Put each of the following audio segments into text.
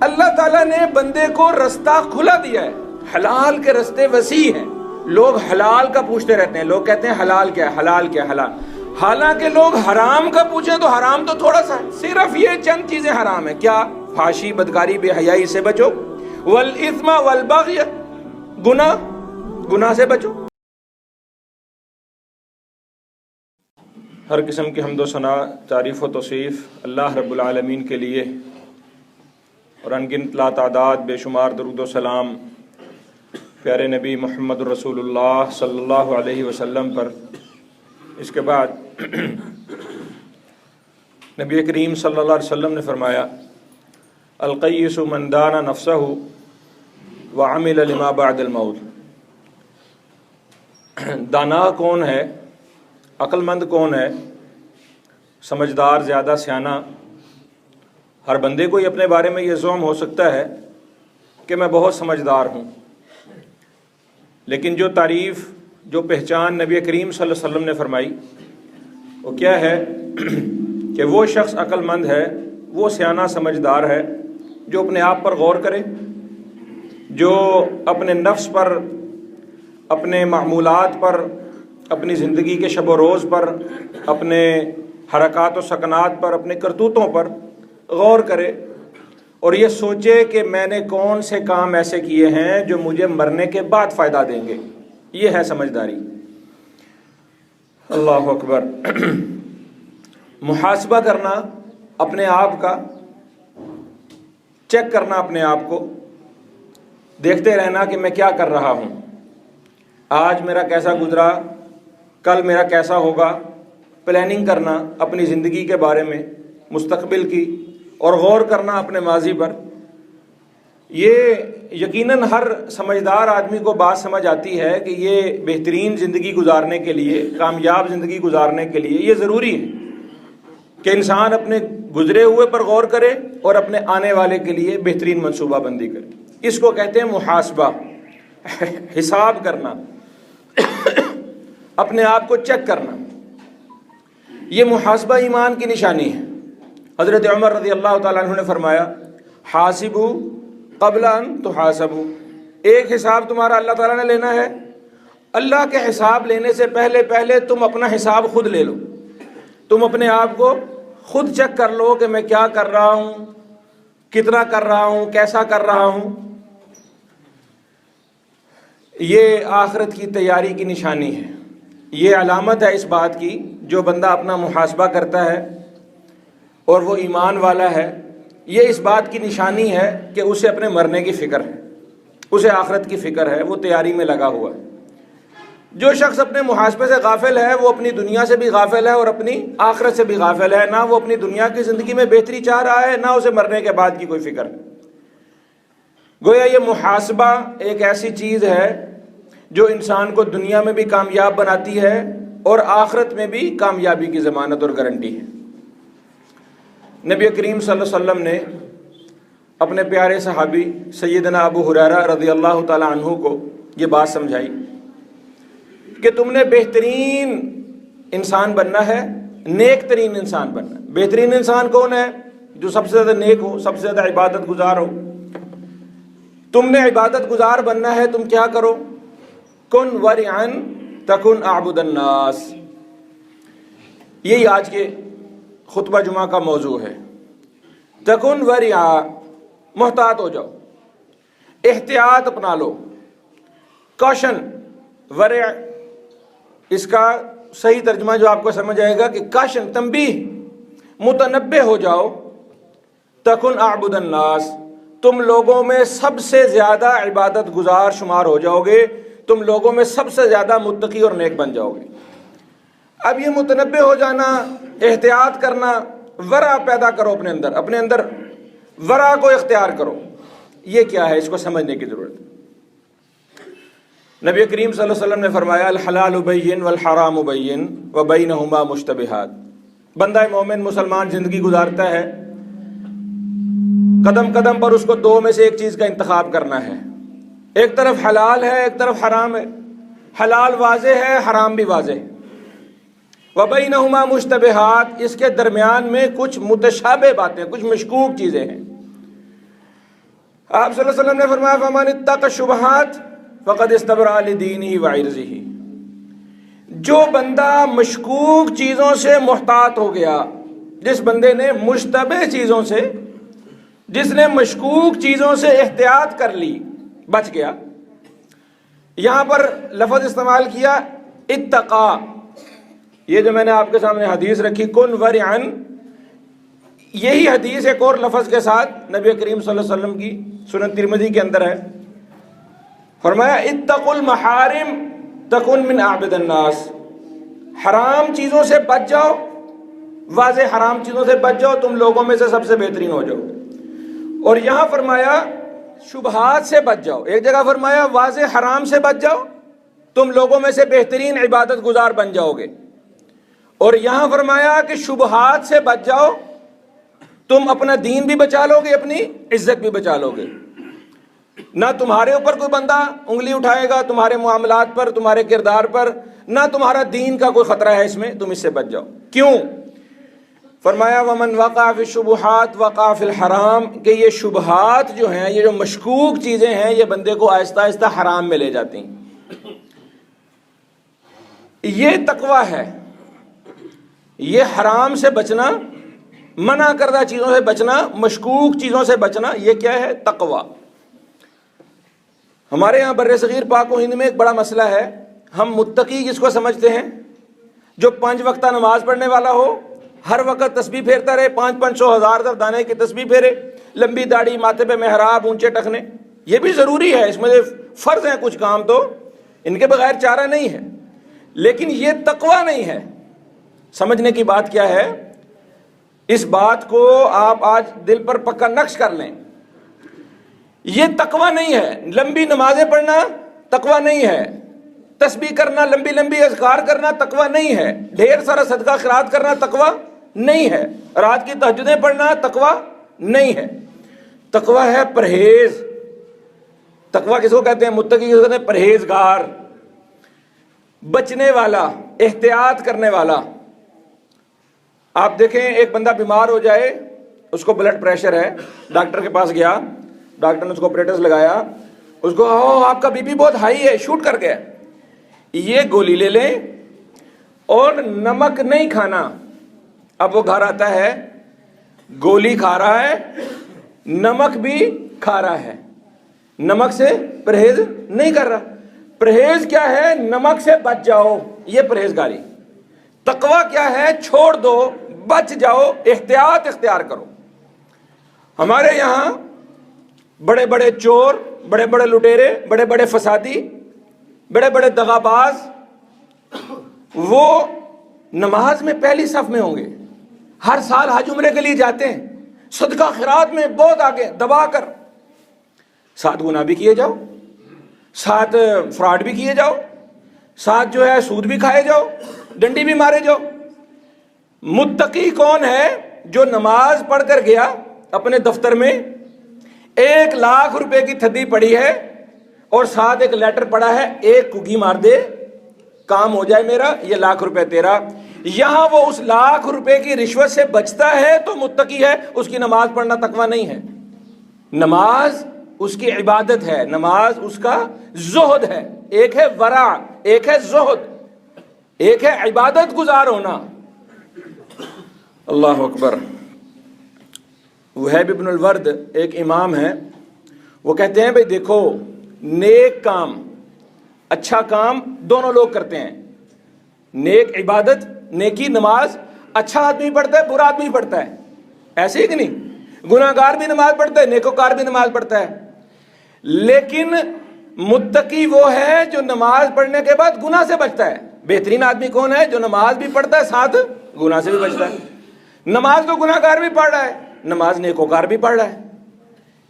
اللہ تعالیٰ نے بندے کو رستہ کھلا دیا ہے، حلال کے رستے وسیع ہیں۔ لوگ حلال کا پوچھتے رہتے ہیں، لوگ کہتے ہیں حلال کیا ہے، حلال کیا ہے، حلال، حالانکہ لوگ حرام کا پوچھیں تو حرام تو تھوڑا سا ہے، صرف یہ چند چیزیں حرام ہیں۔ کیا؟ فحاشی، بدکاری، بے حیائی سے بچو، والاثم والبغی، گناہ سے بچو۔ ہر قسم کی حمد و ثنا، تعریف و توصیف اللہ رب العالمین کے لیے، اور انگنت لاتعداد بے شمار درود و سلام پیارے نبی محمد رسول اللہ صلی اللہ علیہ وسلم پر۔ اس کے بعد نبی کریم صلی اللہ علیہ وسلم نے فرمایا، القیس من دان نفسہ وعمل لما بعد الموت۔ دانا کون ہے، عقل مند کون ہے، سمجھدار، زیادہ سیانا؟ ہر بندے کو اپنے بارے میں یہ زعم ہو سکتا ہے کہ میں بہت سمجھدار ہوں، لیکن جو تعریف، جو پہچان نبی کریم صلی اللہ علیہ وسلم نے فرمائی وہ کیا ہے کہ وہ شخص عقل مند ہے، وہ سیانا سمجھدار ہے جو اپنے آپ پر غور کرے، جو اپنے نفس پر، اپنے معمولات پر، اپنی زندگی کے شب و روز پر، اپنے حرکات و سکنات پر، اپنے کرتوتوں پر غور کرے اور یہ سوچے کہ میں نے کون سے کام ایسے کیے ہیں جو مجھے مرنے کے بعد فائدہ دیں گے۔ یہ ہے سمجھداری۔ اللہ اکبر۔ محاسبہ کرنا اپنے آپ کا، چیک کرنا اپنے آپ کو، دیکھتے رہنا کہ میں کیا کر رہا ہوں، آج میرا کیسا گزرا، کل میرا کیسا ہوگا، پلاننگ کرنا اپنی زندگی کے بارے میں، مستقبل کی، اور غور کرنا اپنے ماضی پر۔ یہ یقیناً ہر سمجھدار آدمی کو بات سمجھ آتی ہے کہ یہ بہترین زندگی گزارنے کے لیے، کامیاب زندگی گزارنے کے لیے یہ ضروری ہے کہ انسان اپنے گزرے ہوئے پر غور کرے اور اپنے آنے والے کے لیے بہترین منصوبہ بندی کرے۔ اس کو کہتے ہیں محاسبہ، حساب کرنا، اپنے آپ کو چیک کرنا۔ یہ محاسبہ ایمان کی نشانی ہے۔ حضرت عمر رضی اللہ تعالیٰ عنہ نے فرمایا، حاسبو قبل ان تحاسبو۔ ایک حساب تمہارا اللہ تعالیٰ نے لینا ہے، اللہ کے حساب لینے سے پہلے تم اپنا حساب خود لے لو، تم اپنے آپ کو خود چیک کر لو کہ میں کیا کر رہا ہوں، کتنا کر رہا ہوں، کیسا کر رہا ہوں۔ یہ آخرت کی تیاری کی نشانی ہے، یہ علامت ہے اس بات کی، جو بندہ اپنا محاسبہ کرتا ہے اور وہ ایمان والا ہے، یہ اس بات کی نشانی ہے کہ اسے اپنے مرنے کی فکر ہے، اسے آخرت کی فکر ہے، وہ تیاری میں لگا ہوا ہے۔ جو شخص اپنے محاسبے سے غافل ہے وہ اپنی دنیا سے بھی غافل ہے اور اپنی آخرت سے بھی غافل ہے، نہ وہ اپنی دنیا کی زندگی میں بہتری چاہ رہا ہے، نہ اسے مرنے کے بعد کی کوئی فکر ہے۔ گویا یہ محاسبہ ایک ایسی چیز ہے جو انسان کو دنیا میں بھی کامیاب بناتی ہے اور آخرت میں بھی کامیابی کی ضمانت اور گارنٹی ہے۔ نبی کریم صلی اللہ علیہ وسلم نے اپنے پیارے صحابی سیدنا ابو ہریرہ رضی اللہ تعالی عنہ کو یہ بات سمجھائی کہ تم نے بہترین انسان بننا ہے، نیک ترین انسان بننا ہے۔ بہترین انسان کون ہے؟ جو سب سے زیادہ نیک ہو، سب سے زیادہ عبادت گزار ہو۔ تم نے عبادت گزار بننا ہے، تم کیا کرو؟ کن ورعا تکن اعبد الناس۔ یہی آج کے خطبہ جمعہ کا موضوع ہے۔ تکن ورعا، محتاط ہو جاؤ، احتیاط اپنا لو، کوشن۔ ورع اس کا صحیح ترجمہ جو آپ کو سمجھ آئے گا کہ کوشن، تنبیہ، متنبہ ہو جاؤ۔ تکن اعبد الناس، تم لوگوں میں سب سے زیادہ عبادت گزار شمار ہو جاؤ گے، تم لوگوں میں سب سے زیادہ متقی اور نیک بن جاؤ گے۔ اب یہ متنبہ ہو جانا، احتیاط کرنا، ورع پیدا کرو اپنے اندر ورع کو اختیار کرو۔ یہ کیا ہے، اس کو سمجھنے کی ضرورت ہے۔ نبی کریم صلی اللہ علیہ وسلم نے فرمایا، الحلال بین والحرام بین وبینہما مشتبہات۔ بندہ مومن مسلمان زندگی گزارتا ہے، قدم قدم پر اس کو دو میں سے ایک چیز کا انتخاب کرنا ہے۔ ایک طرف حلال ہے، ایک طرف حرام ہے۔ حلال واضح ہے، حرام بھی واضح ہے۔ وبینہما مشتبہات، اس کے درمیان میں کچھ متشابہ باتیں، کچھ مشکوک چیزیں ہیں۔ آپ صلی اللہ علیہ وسلم نے فرمایا فمن اتقى الشبہات فقد استبرأ لدینہ وعرضہ، جو بندہ مشکوک چیزوں سے محتاط ہو گیا، جس بندے نے مشتبہ چیزوں سے، جس نے مشکوک چیزوں سے احتیاط کر لی، بچ گیا۔ یہاں پر لفظ استعمال کیا اتقا، یہ جو میں نے آپ کے سامنے حدیث رکھی کن ورعن، یہی حدیث ایک اور لفظ کے ساتھ نبی کریم صلی اللہ علیہ وسلم کی سنن ترمذی کے اندر ہے۔ فرمایا اتقوا المحارم تکن من اعبد الناس، حرام چیزوں سے بچ جاؤ، واضح حرام چیزوں سے بچ جاؤ، تم لوگوں میں سے سب سے بہترین ہو جاؤ۔ اور یہاں فرمایا شبہات سے بچ جاؤ، ایک جگہ فرمایا واضح حرام سے بچ جاؤ، تم لوگوں میں سے بہترین عبادت گزار بن جاؤ گے، اور یہاں فرمایا کہ شبہات سے بچ جاؤ، تم اپنا دین بھی بچا لو گے، اپنی عزت بھی بچا لو گے، نہ تمہارے اوپر کوئی بندہ انگلی اٹھائے گا تمہارے معاملات پر، تمہارے کردار پر، نہ تمہارا دین کا کوئی خطرہ ہے اس میں، تم اس سے بچ جاؤ۔ کیوں؟ فرمایا ومن وقع فی الشبہات وقع فی الحرام، کہ یہ شبہات جو ہیں، یہ جو مشکوک چیزیں ہیں، یہ بندے کو آہستہ آہستہ حرام میں لے جاتی ہیں۔ یہ تقویٰ ہے، یہ حرام سے بچنا، منع کردہ چیزوں سے بچنا، مشکوک چیزوں سے بچنا، یہ کیا ہے؟ تقویٰ۔ ہمارے یہاں بر صغیر پاک و ہند میں ایک بڑا مسئلہ ہے، ہم متقی کس کو سمجھتے ہیں؟ جو 5 وقتہ نماز پڑھنے والا ہو، ہر وقت تسبیح پھیرتا رہے، 500 1000 دانے کی تسبیح پھیرے، لمبی داڑھی، ماتھے پہ محراب، اونچے ٹخنے، یہ بھی ضروری ہے، اس میں فرض ہیں کچھ کام، تو ان کے بغیر چارہ نہیں ہے، لیکن یہ تقویٰ نہیں ہے۔ سمجھنے کی بات کیا ہے؟ اس بات کو آپ آج دل پر پکا نقش کر لیں، یہ تقویٰ نہیں ہے۔ لمبی نمازیں پڑھنا تقویٰ نہیں ہے، تسبیح کرنا، لمبی لمبی اذکار کرنا تقویٰ نہیں ہے، ڈھیر سارا صدقہ خیرات کرنا تقویٰ نہیں ہے، رات کی تہجدیں پڑھنا تقویٰ نہیں ہے۔ تقویٰ ہے پرہیز۔ تقویٰ کس کو کہتے ہیں؟ متقی کس کو کہتے ہیں؟ پرہیزگار، بچنے والا، احتیاط کرنے والا۔ آپ دیکھیں ایک بندہ بیمار ہو جائے، اس کو بلڈ پریشر ہے، ڈاکٹر کے پاس گیا، ڈاکٹر نے اس کو آپریٹس لگایا، اس کو آپ کا بی پی بہت ہائی ہے، شوٹ کر گیا، یہ گولی لے لیں اور نمک نہیں کھانا۔ اب وہ گھر آتا ہے، گولی کھا رہا ہے، نمک بھی کھا رہا ہے، نمک سے پرہیز نہیں کر رہا۔ پرہیز کیا ہے؟ نمک سے بچ جاؤ، یہ پرہیزگاری۔ تقویٰ کیا ہے؟ چھوڑ دو، بچ جاؤ، احتیاط اختیار کرو۔ ہمارے یہاں بڑے بڑے چور، بڑے بڑے لٹیرے، بڑے بڑے فسادی، بڑے بڑے دغاباز، وہ نماز میں پہلی صف میں ہوں گے، ہر سال حج عمرے کے لیے جاتے ہیں، صدقہ خیرات میں بہت آگے دبا کر، ساتھ گناہ بھی کیے جاؤ، ساتھ فراڈ بھی کیے جاؤ، ساتھ جو ہے سود بھی کھائے جاؤ، ڈنڈی بھی مارے جاؤ۔ متقی کون ہے؟ جو نماز پڑھ کر گیا اپنے دفتر میں، 1 لاکھ روپے کی تھدی پڑی ہے اور ساتھ ایک لیٹر پڑا ہے، ایک کگی مار دے کام ہو جائے میرا، یہ 1 لاکھ روپے تیرا۔ یہاں وہ اس 1 لاکھ روپے کی رشوت سے بچتا ہے تو متقی ہے، اس کی نماز پڑھنا تقویٰ نہیں ہے۔ نماز اس کی عبادت ہے، نماز اس کا زہد ہے۔ ایک ہے ورع، ایک ہے زہد، ایک ہے عبادت گزار ہونا۔ اللہ اکبر۔ وہیب ابن الورد ایک امام ہے، وہ کہتے ہیں بھئی دیکھو، نیک کام، اچھا کام دونوں لوگ کرتے ہیں، نیک عبادت، نیکی نماز، اچھا آدمی پڑھتا ہے، برا آدمی پڑھتا ہے، ایسے ہی کہ نہیں؟ گناہ گار بھی نماز پڑھتا ہے، نیکوکار بھی نماز پڑھتا ہے، لیکن متقی وہ ہے جو نماز پڑھنے کے بعد گناہ سے بچتا ہے۔ بہترین آدمی کون ہے؟ جو نماز بھی پڑھتا ہے، ساتھ گناہ سے بھی بچتا ہے۔ نماز تو گناہ گار بھی پڑھ رہا ہے، نماز نیکوکار بھی پڑھ رہا ہے۔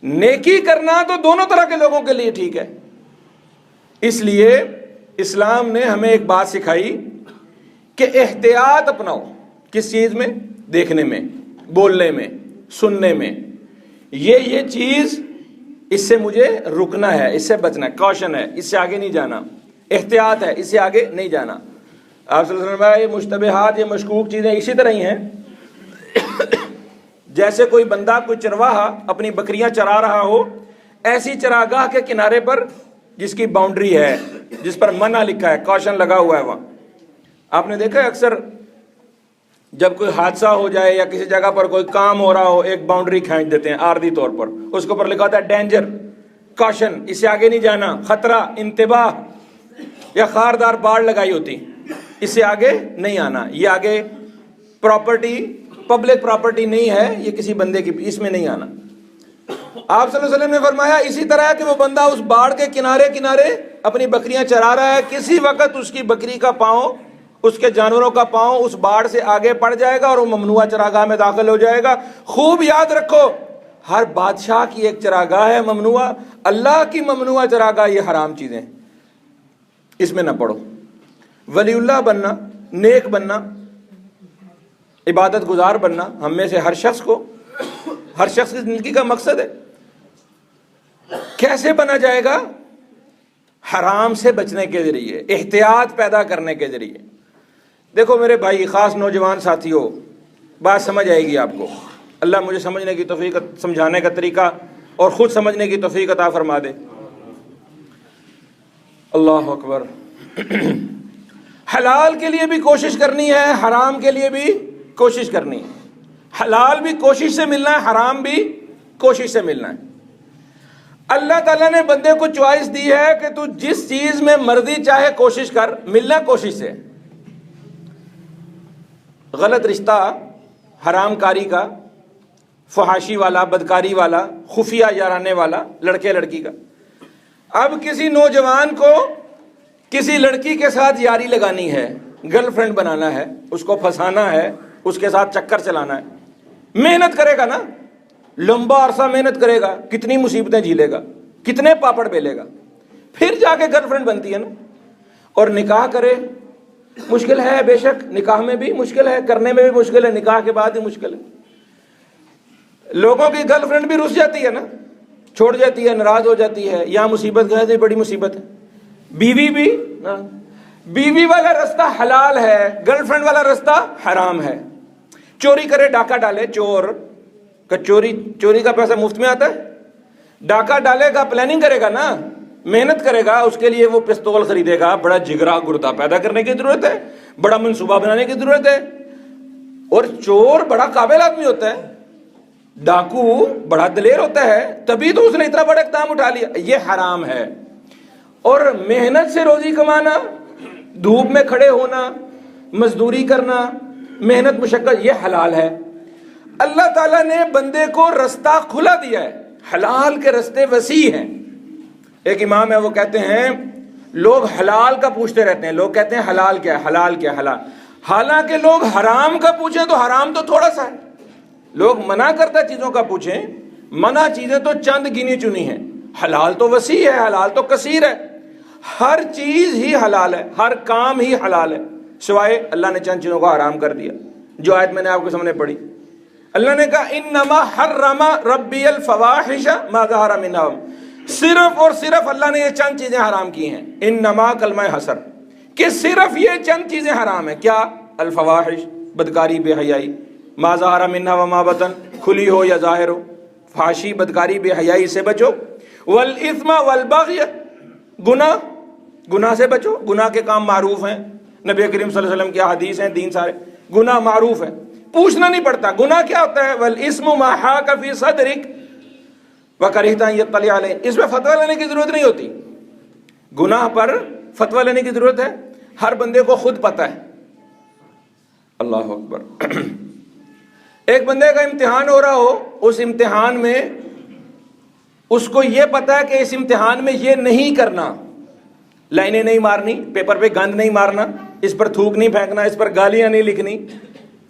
نیکی کرنا تو دونوں طرح کے لوگوں کے لیے ٹھیک ہے۔ اس لیے اسلام نے ہمیں ایک بات سکھائی کہ احتیاط اپناؤ، کس چیز میں؟ دیکھنے میں، بولنے میں، سننے میں، یہ چیز، اس سے مجھے رکنا ہے، اس سے بچنا ہے، کوشن ہے، اس سے آگے نہیں جانا، احتیاط ہے، اس سے آگے نہیں جانا۔ آپ صلی اللہ علیہ وسلم، یہ مشتبہات، یہ مشکوک چیزیں اسی طرح ہی ہیں جیسے کوئی بندہ، کوئی چرواہا اپنی بکریاں چرا رہا ہو، ایسی چراگاہ کے کنارے پر جس کی باؤنڈری ہے، جس پر منع لکھا ہے، کاشن لگا ہوا ہے وہاں. آپ نے دیکھا ہے اکثر جب کوئی حادثہ ہو جائے یا کسی جگہ پر کوئی کام ہو رہا ہو، ایک باؤنڈری کھینچ دیتے ہیں عارضی طور پر، اس کے اوپر لکھا ہوتا ہے ڈینجر، کاشن، اس سے آگے نہیں جانا، خطرہ، انتباہ، یا خاردار باڑ لگائی ہوتی، اس سے آگے نہیں آنا، یہ آگے پراپرٹی، پبلک پراپرٹی نہیں ہے، یہ کسی بندے کی، اس میں نہیں آنا. آپ صلی اللہ علیہ وسلم نے فرمایا اسی طرح ہے کہ وہ بندہ اس باڑ کے کنارے کنارے اپنی بکریاں چرا رہا ہے، کسی وقت اس کی بکری کا پاؤں، اس کے جانوروں کا پاؤں اس باڑ سے آگے پڑ جائے گا اور وہ ممنوعہ چراگاہ میں داخل ہو جائے گا. خوب یاد رکھو، ہر بادشاہ کی ایک چراگاہ ہے ممنوعہ، اللہ کی ممنوعہ چراگاہ یہ حرام چیزیں، اس میں نہ پڑو. ولی اللہ بننا، نیک بننا، عبادت گزار بننا ہم میں سے ہر شخص کی زندگی کا مقصد ہے. کیسے بنا جائے گا؟ حرام سے بچنے کے ذریعے، احتیاط پیدا کرنے کے ذریعے. دیکھو میرے بھائی، خاص نوجوان ساتھیوں، بات سمجھ آئے گی آپ کو. اللہ مجھے سمجھنے کی توفیق، سمجھانے کا طریقہ اور خود سمجھنے کی توفیق عطا فرما دے. اللہ اکبر. حلال کے لیے بھی کوشش کرنی ہے، حرام کے لیے بھی کوشش کرنی ہے. حلال بھی کوشش سے ملنا ہے، حرام بھی کوشش سے ملنا ہے. اللہ تعالیٰ نے بندے کو چوائس دی ہے کہ تو جس چیز میں مرضی چاہے کوشش کر، ملنا کوشش سے. غلط رشتہ، حرام کاری کا، فحاشی والا، بدکاری والا، خفیہ یارانے والا، لڑکے لڑکی کا. اب کسی نوجوان کو کسی لڑکی کے ساتھ یاری لگانی ہے، گرل فرینڈ بنانا ہے، اس کو پھنسانا ہے، اس کے ساتھ چکر چلانا ہے، محنت کرے گا نا، لمبا عرصہ محنت کرے گا، کتنی مصیبتیں جھیلے گا، کتنے پاپڑ بیلے گا، پھر جا کے گرل فرینڈ بنتی ہے نا. اور نکاح کرے، مشکل ہے بے شک، نکاح میں بھی مشکل ہے، کرنے میں بھی مشکل ہے، نکاح کے بعد ہی مشکل ہے. لوگوں کی گرل فرینڈ بھی رس جاتی ہے نا، چھوڑ جاتی ہے، ناراض ہو جاتی ہے، یہاں مصیبت گئے تھے، بڑی مصیبت ہے. بیوی بھی، بیوی والا رستہ حلال ہے، گرل فرینڈ والا رستہ حرام ہے. چوری کرے، ڈاکہ ڈالے، چور کا چوری کا پیسہ مفت میں آتا ہے. ڈاکہ ڈالے گا، پلاننگ کرے گا نا، محنت کرے گا، اس کے لیے وہ پستول خریدے گا، بڑا جگرا گردہ پیدا کرنے کی ضرورت ہے، بڑا منصوبہ بنانے کی ضرورت ہے. اور چور بڑا قابل آدمی ہوتا ہے، ڈاکو بڑا دلیر ہوتا ہے، تبھی تو اس نے اتنا بڑا اقدام اٹھا لیا. یہ حرام ہے. اور محنت سے روزی کمانا، دھوپ میں کھڑے ہونا، مزدوری کرنا، محنت مشقت، یہ حلال ہے. اللہ تعالیٰ نے بندے کو رستہ کھلا دیا ہے، حلال کے رستے وسیع ہیں. ایک امام ہے، وہ کہتے ہیں لوگ حلال کا پوچھتے رہتے ہیں، لوگ کہتے ہیں حلال کیا ہے، حلال کیا ہے، حلال. حالانکہ لوگ حرام کا پوچھیں تو حرام تو تھوڑا سا ہے. لوگ منع کردہ چیزوں کا پوچھیں، منع چیزیں تو چند گنی چنی ہیں، حلال تو وسیع ہے، حلال تو کثیر ہے. ہر چیز ہی حلال ہے، ہر کام ہی حلال ہے، سوائے اللہ نے چند چیزوں کو حرام کر دیا. جو آیت میں نے آپ کے سامنے پڑھی، اللہ نے کہا انما حرم ربی الفواحش ما ظہر منہا، صرف اور صرف اللہ نے یہ چند چیزیں حرام کی ہیں. انما کلمہ حصر، کہ صرف یہ چند چیزیں حرام ہیں. کیا؟ الفواحش، بدکاری، بے حیائی، ما ظہر منہا وما بطن، کھلی ہو یا ظاہر ہو، فحاشی، بدکاری، بے حیائی سے بچو. والاثم والبغی، گناہ سے بچو. گناہ کے کام معروف ہیں، نبی کریم صلی اللہ علیہ وسلم کی حدیث ہیں، دین سارے گناہ معروف ہیں، پوچھنا نہیں پڑتا گناہ کیا ہوتا ہے. والاسم ما حاک فی صدرک وکرہت ان یطلع علیہ، اس میں فتویٰ لینے کی ضرورت نہیں ہوتی. گناہ پر فتویٰ لینے کی ضرورت ہے، ہر بندے کو خود پتہ ہے. اللہ اکبر. ایک بندے کا امتحان ہو رہا ہو، اس امتحان میں اس کو یہ پتا ہے کہ اس امتحان میں یہ نہیں کرنا، لائنیں نہیں مارنی، پیپر پہ گند نہیں مارنا، اس پر تھوک نہیں پھینکنا، اس پر گالیاں نہیں لکھنی،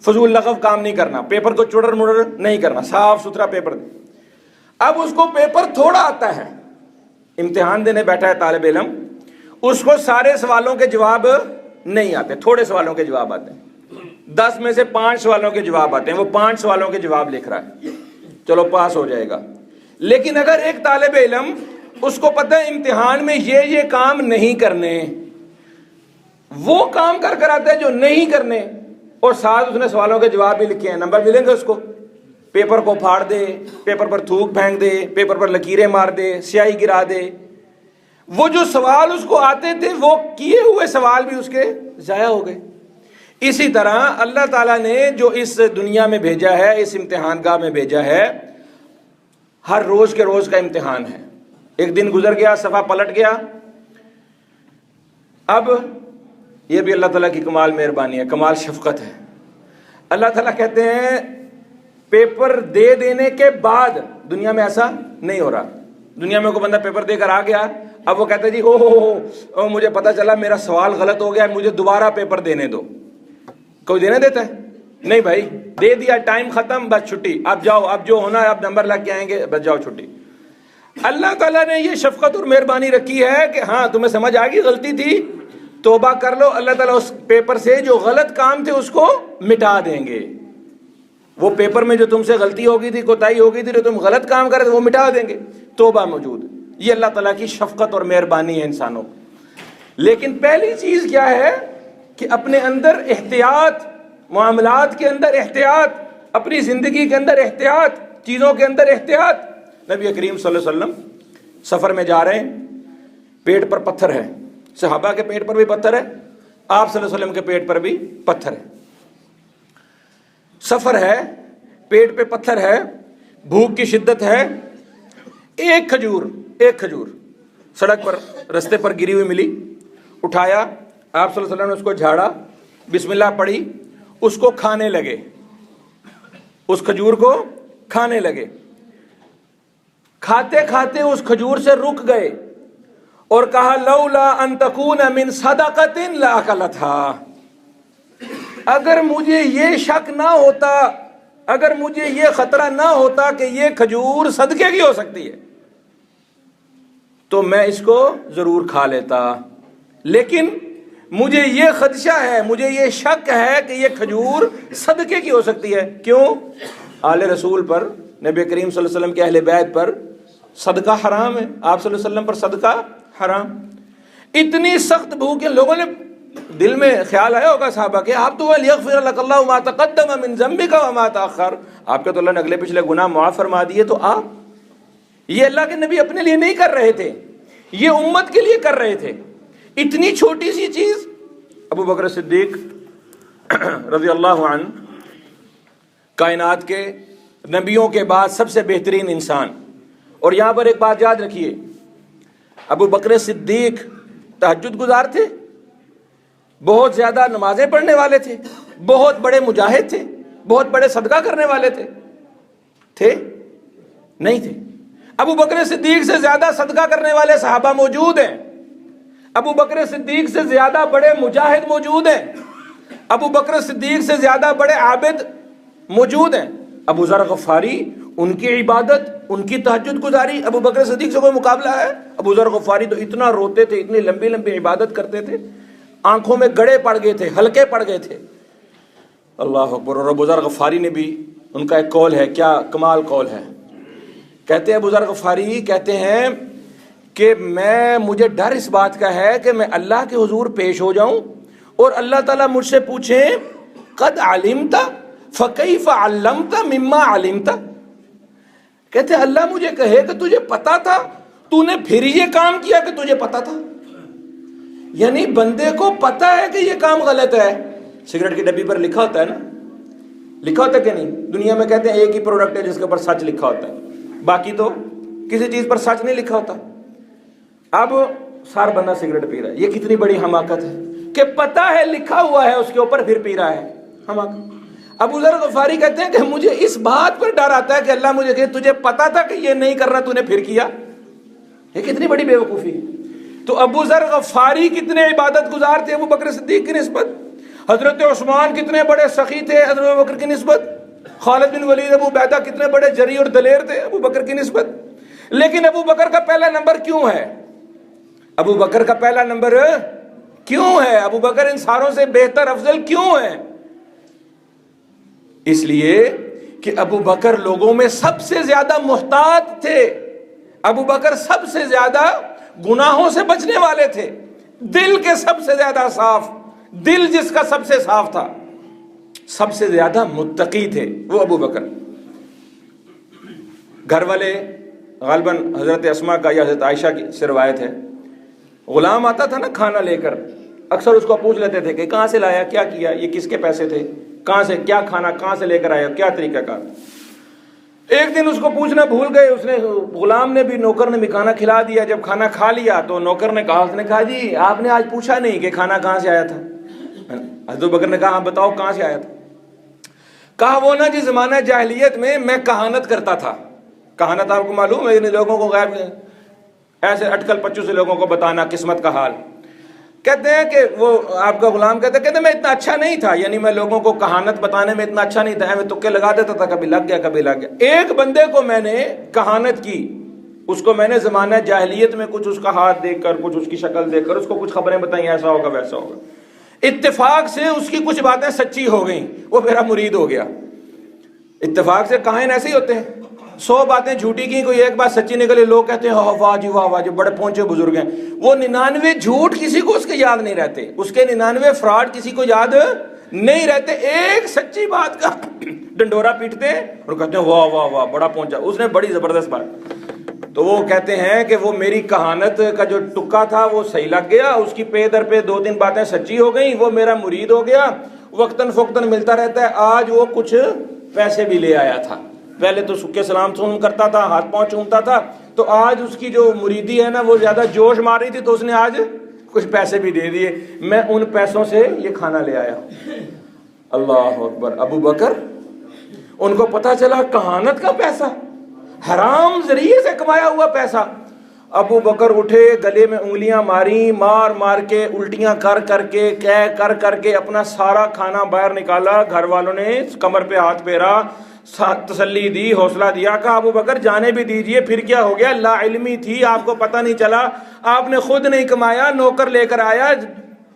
فضول لغو کام نہیں کرنا، پیپر کو چڑر مڑر نہیں کرنا، صاف ستھرا پیپر دے. اب اس کو پیپر تھوڑا آتا ہے، امتحان دینے بیٹھا ہے طالب علم، اس کو سارے سوالوں کے جواب نہیں آتے، تھوڑے سوالوں کے جواب آتے ہیں، 10 میں سے 5 سوالوں کے جواب آتے ہیں، وہ 5 سوالوں کے جواب لکھ رہا ہے، چلو پاس ہو جائے گا. لیکن اگر ایک طالب علم اس کو پتہ ہے امتحان میں یہ کام نہیں کرنے، وہ کام کر آتا ہے جو نہیں کرنے، اور ساتھ اس نے سوالوں کے جواب بھی لکھے ہیں، نمبر ملیں گے اس کو. پیپر کو پھاڑ دے، پیپر پر تھوک پھینک دے، پیپر پر لکیریں مار دے، سیاہی گرا دے۔ وہ جو سوال اس کو آتے تھے وہ کیے ہوئے سوال بھی اس کے ضائع ہو گئے۔ اسی طرح اللہ تعالیٰ نے جو اس دنیا میں بھیجا ہے، اس امتحان گاہ میں بھیجا ہے، ہر روز کے روز کا امتحان ہے۔ ایک دن گزر گیا، صفحہ پلٹ گیا۔ اب یہ بھی اللہ تعالیٰ کی کمال مہربانی ہے، کمال شفقت ہے۔ اللہ تعالیٰ کہتے ہیں پیپر دے دینے کے بعد، دنیا میں ایسا نہیں ہو رہا۔ دنیا میں کوئی بندہ پیپر دے کر آ گیا، اب وہ کہتا ہے جی او مجھے پتا چلا میرا سوال غلط ہو گیا، مجھے دوبارہ پیپر دینے دو۔ کوئی دینے دیتا ہے؟ نہیں بھائی، دے دیا، ٹائم ختم، بس چھٹی، اب جاؤ، اب جو ہونا ہے اب نمبر لگ کے آئیں گے، بس جاؤ چھٹی۔ اللہ تعالیٰ نے یہ شفقت اور مہربانی رکھی ہے کہ ہاں تمہیں سمجھ آ گئی غلطی تھی، توبہ کر لو، اللہ تعالیٰ اس پیپر سے جو غلط کام تھے اس کو مٹا دیں گے۔ وہ پیپر میں جو تم سے غلطی ہو گئی تھی، کوتاہی ہو گئی تھی، جو تم غلط کام کر رہے تھے، وہ مٹا دیں گے۔ توبہ موجود۔ یہ اللہ تعالیٰ کی شفقت اور مہربانی ہے انسانوں کو۔ لیکن پہلی چیز کیا ہے کہ اپنے اندر احتیاط، معاملات کے اندر احتیاط، اپنی زندگی کے اندر احتیاط، چیزوں کے اندر احتیاط۔ نبی کریم صلی اللہ علیہ وسلم سفر میں جا رہے ہیں، پیٹ پر پتھر ہے، صحابہ کے پیٹ پر بھی پتھر ہے، آپ صلی اللہ علیہ وسلم کے پیٹ پر بھی پتھر ہے۔ سفر ہے، پیٹ پہ پتھر ہے، بھوک کی شدت ہے، ایک کھجور سڑک پر رستے پر گری ہوئی ملی، اٹھایا، آپ صلی اللہ علیہ وسلم نے اس کو جھاڑا، بسم اللہ پڑھی، اس کو کھانے لگے، اس کھجور کو کھانے لگے۔ کھاتے کھاتے اس کھجور سے رک گئے اور کہا لولا ان تکون من صدقۃ لاکلتھا، اگر مجھے یہ شک نہ ہوتا، اگر مجھے یہ خطرہ نہ ہوتا کہ یہ کھجور صدقے کی ہو سکتی ہے تو میں اس کو ضرور کھا لیتا، لیکن مجھے یہ خدشہ ہے، مجھے یہ شک ہے کہ یہ کھجور صدقے کی ہو سکتی ہے۔ کیوں؟ آل رسول پر، نبی کریم صلی اللہ علیہ وسلم کے اہل بیت پر صدقہ حرام ہے، آپ صلی اللہ علیہ وسلم پر صدقہ حرام۔ اتنی سخت بھوک ہے، لوگوں نے دل میں خیال آیا ہوگا صحابہ کے، آپ تو لیغفر لک اللہ ما تقدم من ذنبک وما تاخر، آپ کے تو اللہ نے اگلے پچھلے گناہ معاف فرما دیے، تو آپ یہ اللہ کے نبی اپنے لیے نہیں کر رہے تھے، یہ امت کے لیے کر رہے تھے۔ اتنی چھوٹی سی چیز۔ ابو بکر صدیق رضی اللہ عنہ کائنات کے نبیوں کے بعد سب سے بہترین انسان۔ اور یہاں پر ایک بات یاد رکھیے، ابو بکر صدیق تہجد گزار تھے، بہت زیادہ نمازیں پڑھنے والے تھے، بہت بڑے مجاہد تھے، بہت بڑے صدقہ کرنے والے تھے نہیں تھے۔ ابو بکر صدیق سے زیادہ صدقہ کرنے والے صحابہ موجود ہیں، ابو بکر صدیق سے زیادہ بڑے مجاہد موجود ہیں، ابو بکر صدیق سے زیادہ بڑے عابد موجود ہیں۔ ابو ذر غفاری، ان کی عبادت، ان کی تہجد گزاری، ابو بکر صدیق سے کوئی مقابلہ ہے؟ ابو ذر غفاری تو اتنا روتے تھے، اتنی لمبی لمبی عبادت کرتے تھے، آنکھوں میں گڑے پڑ گئے تھے، حلقے پڑ گئے تھے۔ اللہ اکبر۔ اور ابو ذر غفاری نے بھی، ان کا ایک قول ہے، کیا کمال قول ہے، کہتے ہیں ابو ذر غفاری کہتے ہیں کہ مجھے ڈر اس بات کا ہے کہ میں اللہ کے حضور پیش ہو جاؤں اور اللہ تعالیٰ مجھ سے پوچھیں قد علمت فکیف علمت مما علمت، کہتے ہیں اللہ مجھے کہے کہ تجھے پتا تھا، تو نے پھر یہ کام کیا کہ تجھے پتا تھا۔ یعنی بندے کو پتا ہے کہ یہ کام غلط ہے۔ سگریٹ کی ڈبی پر لکھا ہوتا ہے نا، لکھا ہوتا ہے کہ نہیں؟ دنیا میں کہتے ہیں ایک ہی پروڈکٹ ہے جس کے اوپر سچ لکھا ہوتا ہے، باقی تو کسی چیز پر سچ نہیں لکھا ہوتا۔ اب سارا بندہ سگریٹ پی رہا ہے، یہ کتنی بڑی حماقت ہے کہ پتا ہے لکھا ہوا ہے اس کے اوپر پھر پی رہا ہے، حماقت۔ ابو ذر غفاری کہتے ہیں کہ مجھے اس بات پر ڈر آتا ہے کہ اللہ مجھے کہ تجھے پتا تھا کہ یہ نہیں کرنا، تو نے پھر کیا، یہ کتنی بڑی بے وقوفی ہے۔ تو ابو ذر غفاری کتنے عبادت گزار تھے ابو بکر صدیق کی نسبت، حضرت عثمان کتنے بڑے سخی تھے حضرت ابو بکر کی نسبت، خالد بن ولید ابو عبیدہ کتنے بڑے جری اور دلیر تھے ابو بکر کی نسبت۔ لیکن ابو بکر کا پہلا نمبر کیوں ہے؟ ابو بکر کا پہلا نمبر کیوں ہے؟ ابو بکر ان ساروں سے بہتر افضل کیوں ہے؟ اس لیے کہ ابو بکر لوگوں میں سب سے زیادہ محتاط تھے، ابو بکر سب سے زیادہ گناہوں سے بچنے والے تھے، دل کے سب سے زیادہ صاف، دل جس کا سب سے صاف تھا، سب سے زیادہ متقی تھے وہ ابو بکر۔ گھر والے غالباً حضرت اسما کا یا حضرت عائشہ کی سے روایت ہے، غلام آتا تھا نا کھانا لے کر، اکثر اس کو پوچھ لیتے تھے کہ کہاں سے لایا، کیا کیا، یہ کس کے پیسے تھے، کہاں سے کیا کھانا کہاں سے لے کر آیا، کیا طریقہ کار۔ ایک دن اس کو پوچھنا بھول گئے، اس نے غلام نے بھی نوکر نے بھی کھانا کھلا دیا۔ جب کھانا کھا لیا تو نوکر نے کہا، اس نے کہا جی آپ نے آج پوچھا نہیں کہ کھانا کہاں سے آیا تھا۔ حضرت بکر نے کہا ہاں بتاؤ کہاں سے آیا تھا۔ کہا وہ نا جی زمانہ جاہلیت میں کہانت کرتا تھا۔ کہانت آپ کو معلوم ہے، لوگوں کو غیب ایسے اٹکل پچو سے لوگوں کو بتانا قسمت کا حال۔ کہتے ہیں کہ وہ آپ کا غلام کہتے ہیں میں اتنا اچھا نہیں تھا، یعنی میں لوگوں کو کہانت بتانے میں اتنا اچھا نہیں تھا، میں تکے لگا دیتا تھا، کبھی لگ گیا کبھی لگ گیا۔ ایک بندے کو میں نے کہانت کی، اس کو میں نے زمانہ جاہلیت میں کچھ اس کا ہاتھ دیکھ کر، کچھ اس کی شکل دیکھ کر اس کو کچھ خبریں بتائیں، ایسا ہوگا ویسا ہوگا۔ اتفاق سے اس کی کچھ باتیں سچی ہو گئیں، وہ میرا مرید ہو گیا۔ اتفاق سے کاہن ایسے ہی ہوتے ہیں، 100 باتیں جھوٹی کی، کوئی ایک بات سچی نکلی، لوگ کہتے ہیں واہ جی واہ جی بڑے پہنچے بزرگ ہیں۔ وہ 99 جھوٹ کسی کو اس کے یاد نہیں رہتے، اس کے 99 فراڈ کسی کو یاد نہیں رہتے، ایک سچی بات کا ڈنڈورا پیٹتے ہیں اور کہتے ہیں واہ واہ واہ بڑا پہنچا، اس نے بڑی زبردست بات۔ تو وہ کہتے ہیں کہ وہ میری کہانت کا جو ٹکا تھا وہ صحیح لگ گیا، اس کی پے در پہ 2-3 باتیں سچی ہو گئیں، وہ میرا مرید ہو گیا، وقتاً فوقتاً ملتا رہتا ہے۔ آج وہ کچھ پیسے بھی لے آیا تھا، پہلے تو سکے سلام سن کرتا تھا، ہاتھ پاؤں چومتا تھا، تو آج اس کی جو مریدی ہے نا وہ زیادہ جوش مار رہی تھی، تو اس نے آج کچھ پیسے بھی دے دیے، میں ان پیسوں سے یہ کھانا لے آیا۔ اللہ اکبر۔ ابو بکر ان کو پتا چلا کہانت کا پیسہ، حرام ذریعے سے کمایا ہوا پیسہ۔ ابو بکر اٹھے، گلے میں انگلیاں ماری، مار مار کے، الٹیاں کر کے اپنا سارا کھانا باہر نکالا۔ گھر والوں نے کمر پہ ہاتھ پھیرا، تسلی دی، حوصلہ دیا، کہا ابو بکر جانے بھی دیجئے، پھر کیا ہو گیا، لا علمی تھی، آپ کو پتہ نہیں چلا، آپ نے خود نہیں کمایا، نوکر لے کر آیا،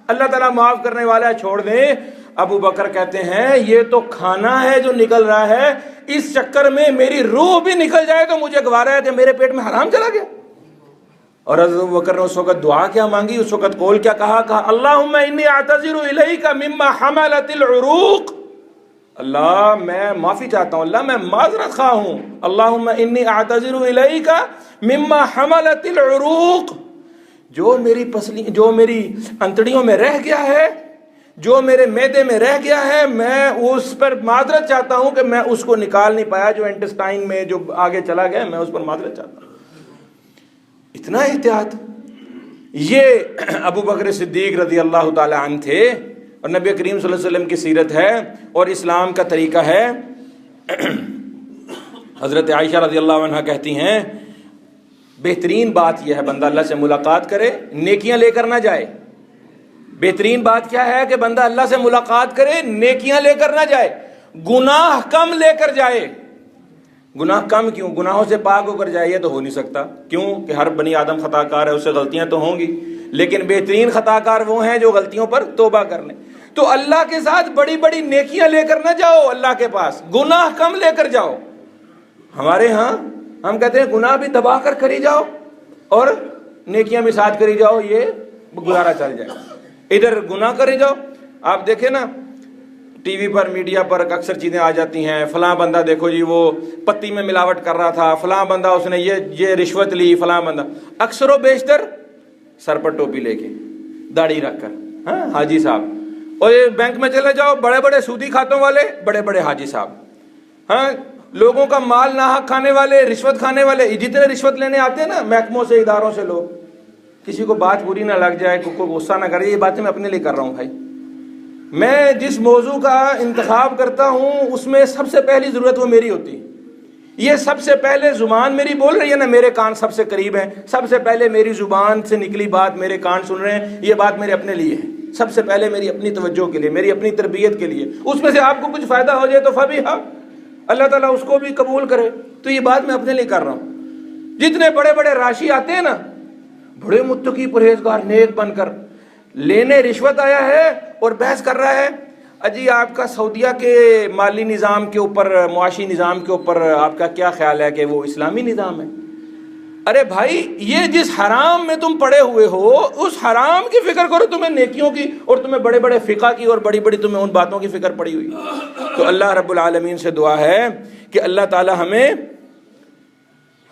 اللہ تعالیٰ معاف کرنے والا ہے، چھوڑ دیں۔ ابو بکر کہتے ہیں یہ تو کھانا ہے جو نکل رہا ہے، اس چکر میں میری روح بھی نکل جائے تو مجھے گوارا ہے کہ میرے پیٹ میں حرام چلا گیا۔ اور حضرت ابو بکر نے اس وقت دعا کیا مانگی، اس وقت قول کیا کہا اللہم انی اعتذر الیک مما حملت العروق، اللہ میں معافی چاہتا ہوں، اللہ میں معذرت خواہ ہوں، اللہم انی اعتذر الیک مما حملت العروق، جو میری انتڑیوں میں رہ گیا ہے، جو میرے معدے میں رہ گیا ہے، میں اس پر معذرت چاہتا ہوں کہ میں اس کو نکال نہیں پایا، جو انٹسٹائن میں جو آگے چلا گیا، میں اس پر معذرت چاہتا ہوں۔ اتنا احتیاط۔ یہ ابو بکر صدیق رضی اللہ تعالی عنہ تھے، اور نبی کریم صلی اللہ علیہ وسلم کی سیرت ہے اور اسلام کا طریقہ ہے۔ حضرت عائشہ رضی اللہ عنہ کہتی ہیں بہترین بات یہ ہے بندہ اللہ سے ملاقات کرے، نیکیاں لے کر نہ جائے۔ بہترین بات کیا ہے کہ بندہ اللہ سے ملاقات کرے، نیکیاں لے کر نہ جائے، گناہ کم لے کر جائے۔ گناہ کم کیوں؟ گناہوں سے پاک ہو کر جائے، یہ تو ہو نہیں سکتا، کیوں کہ ہر بنی آدم خطا کار ہے، اس سے غلطیاں تو ہوں گی، لیکن بہترین خطا کار وہ ہیں جو غلطیوں پر توبہ کر لیں۔ تو اللہ کے ساتھ بڑی بڑی نیکیاں لے کر نہ جاؤ اللہ کے پاس، گناہ کم لے کر جاؤ۔ ہمارے ہاں ہم کہتے ہیں گناہ بھی دبا کر کری جاؤ اور نیکیاں بھی ساتھ کری جاؤ، یہ گزارا چل جائے گا۔ ادھر گناہ کرے جاؤ، آپ دیکھیں نا ٹی وی پر میڈیا پر اکثر چیزیں آ جاتی ہیں، فلاں بندہ دیکھو جی وہ پتی میں ملاوٹ کر رہا تھا، فلاں بندہ اس نے یہ رشوت لی، فلاں بندہ، اکثر و بیشتر سر پر ٹوپی لے کے داڑھی رکھ کر، ہاں حاجی صاحب، اور یہ بینک میں چلے جاؤ، بڑے بڑے سودی کھاتوں والے، بڑے بڑے حاجی صاحب، ہاں لوگوں کا مال ناحق کھانے والے، رشوت کھانے والے، جتنے رشوت لینے آتے ہیں نا محکموں سے، اداروں سے لوگ، کسی کو بات بری نہ لگ جائے، کوئی غصہ نہ کرے، یہ باتیں میں اپنے لیے کر رہا ہوں بھائی۔ میں جس موضوع کا انتخاب کرتا ہوں اس میں سب سے پہلی ضرورت وہ میری ہوتی ہے۔ یہ سب سے پہلے زبان میری بول رہی ہے نا، میرے کان سب سے قریب ہیں، سب سے پہلے میری زبان سے نکلی بات میرے کان سن رہے ہیں، یہ بات میرے اپنے لیے ہے، سب سے پہلے میری اپنی توجہ کے لیے، میری اپنی تربیت کے لیے۔ اس میں سے آپ کو کچھ فائدہ ہو جائے تو فبیہا، اللہ تعالیٰ اس کو بھی قبول کرے، تو یہ بات میں اپنے لیے کر رہا ہوں۔ جتنے بڑے بڑے راشی آتے ہیں نا، بڑے متقی پرہیزگار نیک بن کر، لینے رشوت آیا ہے اور بحث کر رہا ہے، اجی آپ کا سعودیہ کے مالی نظام کے اوپر، معاشی نظام کے اوپر آپ کا کیا خیال ہے کہ وہ اسلامی نظام ہے؟ ارے بھائی یہ جس حرام میں تم پڑے ہوئے ہو اس حرام کی فکر کرو، تمہیں نیکیوں کی اور تمہیں بڑے بڑے فقہ کی اور بڑی بڑی تمہیں ان باتوں کی فکر پڑی ہوئی۔ تو اللہ رب العالمین سے دعا ہے کہ اللہ تعالی ہمیں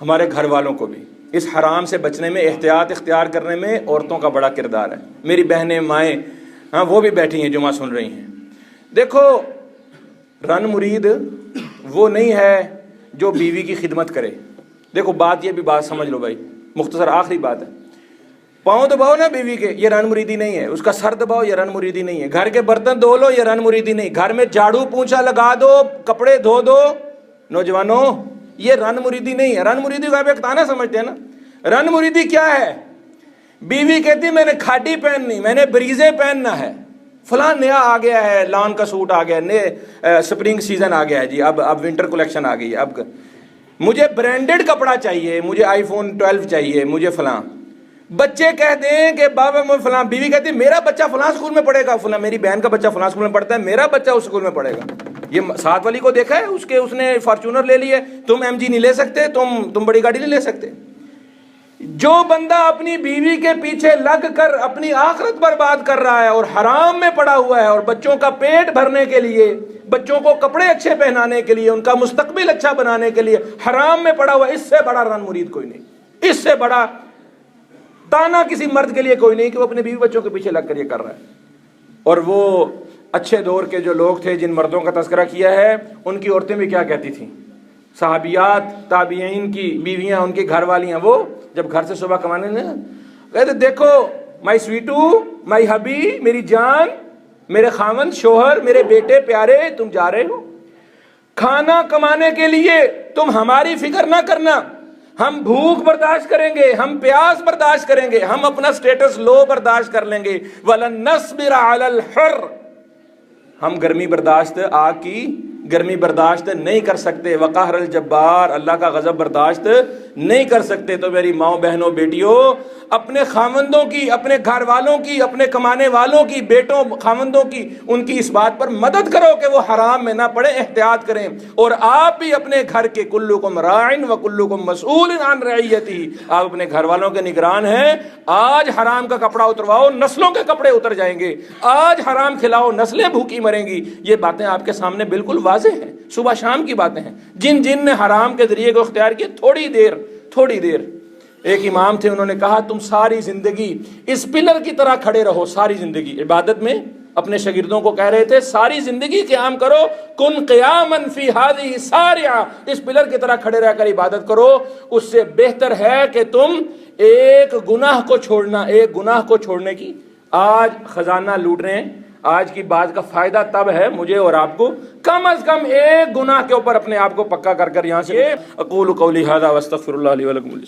ہمارے گھر والوں کو بھی اس حرام سے بچنے میں، احتیاط اختیار کرنے میں عورتوں کا بڑا کردار ہے۔ میری بہنیں، مائیں، ہاں وہ بھی بیٹھی ہیں، جمعہ سن رہی ہیں۔ دیکھو، رن مرید وہ نہیں ہے جو بیوی کی خدمت کرے۔ دیکھو بات، یہ بھی بات سمجھ لو بھائی، مختصر آخری بات ہے، پاؤں دباؤ نا بیوی کے، یہ رن مریدی نہیں ہے۔ اس کا سر دباؤ، یہ رن مریدی نہیں ہے۔ گھر کے برتن دھو لو، یہ رن مریدی نہیں۔ گھر میں جھاڑو پونچھا لگا دو، کپڑے دھو دو، نوجوانوں یہ رن مریدی نہیں ہے۔ رن مریدی کو آپ ایک تانا سمجھتے ہیں نا۔ رن مریدی کیا ہے؟ بیوی کہتی میں نے کھاٹی پہننی، میں نے بریزے پہننا ہے، فلاں نیا آ گیا ہے، لان کا سوٹ آ گیا، نئے سپرنگ سیزن آ گیا ہے جی، اب ونٹر کلیکشن آ گئی ہے، اب مجھے برانڈڈ کپڑا چاہیے، مجھے آئی فون 12 چاہیے، مجھے فلاں۔ بچے کہتے ہیں کہ بابا میں فلاں، بیوی کہتی ہے میرا بچہ فلاں اسکول میں پڑھے گا، فلاں میری بہن کا بچہ فلاں اسکول میں پڑھتا ہے، میرا بچہ اس اسکول میں پڑھے گا۔ یہ ساتھ والی کو دیکھا ہے، اس نے فارچونر لے لی ہے، تم ایم جی نہیں لے سکتے، تم بڑی گاڑی نہیں لے سکتے۔ جو بندہ اپنی بیوی کے پیچھے لگ کر اپنی آخرت برباد کر رہا ہے اور حرام میں پڑا ہوا ہے، اور بچوں کا پیٹ بھرنے کے لیے، بچوں کو کپڑے اچھے پہنانے کے لیے، ان کا مستقبل اچھا بنانے کے لیے حرام میں پڑا ہوا ہے، اس سے بڑا رن مرید کوئی نہیں، اس سے بڑا تانا کسی مرد کے لیے کوئی نہیں کہ وہ اپنے بیوی بچوں کے پیچھے لگ کر یہ کر رہا ہے۔ اور وہ اچھے دور کے جو لوگ تھے، جن مردوں کا تذکرہ کیا ہے، ان کی عورتیں بھی کیا کہتی تھیں؟ صحابیات، تابعین کی بیویاں، ان کی گھر والیاں، وہ جب گھر سے صبح کمانے لگے کہتے دیکھو مائی سویٹو، مائی ہبی، میری جان، میرے خاوند، شوہر، میرے بیٹے پیارے، تم جا رہے ہو کھانا کمانے کے لیے، تم ہماری فکر نہ کرنا، ہم بھوک برداشت کریں گے، ہم پیاس برداشت کریں گے، ہم اپنا سٹیٹس لو برداشت کر لیں گے، وَلَن نَصْبِرَ عَلَى الْحَرِّ، ہم گرمی برداشت، آگ کی گرمی برداشت نہیں کر سکتے، وقہر الجبار، اللہ کا غضب برداشت نہیں کر سکتے۔ تو میری ماؤں، بہنوں، بیٹیوں، اپنے خاوندوں کی، اپنے گھر والوں کی، اپنے کمانے والوں کی، بیٹوں خاوندوں کی، ان کی اس بات پر مدد کرو کہ وہ حرام میں نہ پڑے، احتیاط کریں۔ اور آپ بھی اپنے گھر کے، کلکم راعٍ وکلکم مسئول عن رعیتہ، آپ اپنے گھر والوں کے نگران ہیں۔ آج حرام کا کپڑا اترواؤ، نسلوں کے کپڑے اتر جائیں گے، آج حرام کھلاؤ، نسلیں بھوکی مریں گی۔ یہ باتیں آپ کے سامنے بالکل واضح ہیں، صبح شام کی باتیں ہیں۔ جن نے حرام کے ذریعے کو اختیار کیا، تھوڑی دیر ایک امام تھے، انہوں نے کہا تم ساری زندگی اس پلر کی طرح کھڑے رہو، ساری زندگی عبادت میں اپنے شاگردوں کو کہہ رہے تھے ساری زندگی قیام کرو، کن قیاما فی ہذہ سارعا، اس پلر کی طرح کھڑے رہ کر عبادت کرو، اس سے بہتر ہے کہ تم ایک گناہ کو چھوڑنے کی آج خزانہ لوٹ رہے ہیں۔ آج کی بات کا فائدہ تب ہے مجھے اور آپ کو، کم از کم ایک گناہ کے اوپر اپنے آپ کو پکا کر یہاں سے۔ اقول قولی ھذا واستغفر اللہ لی ولکم۔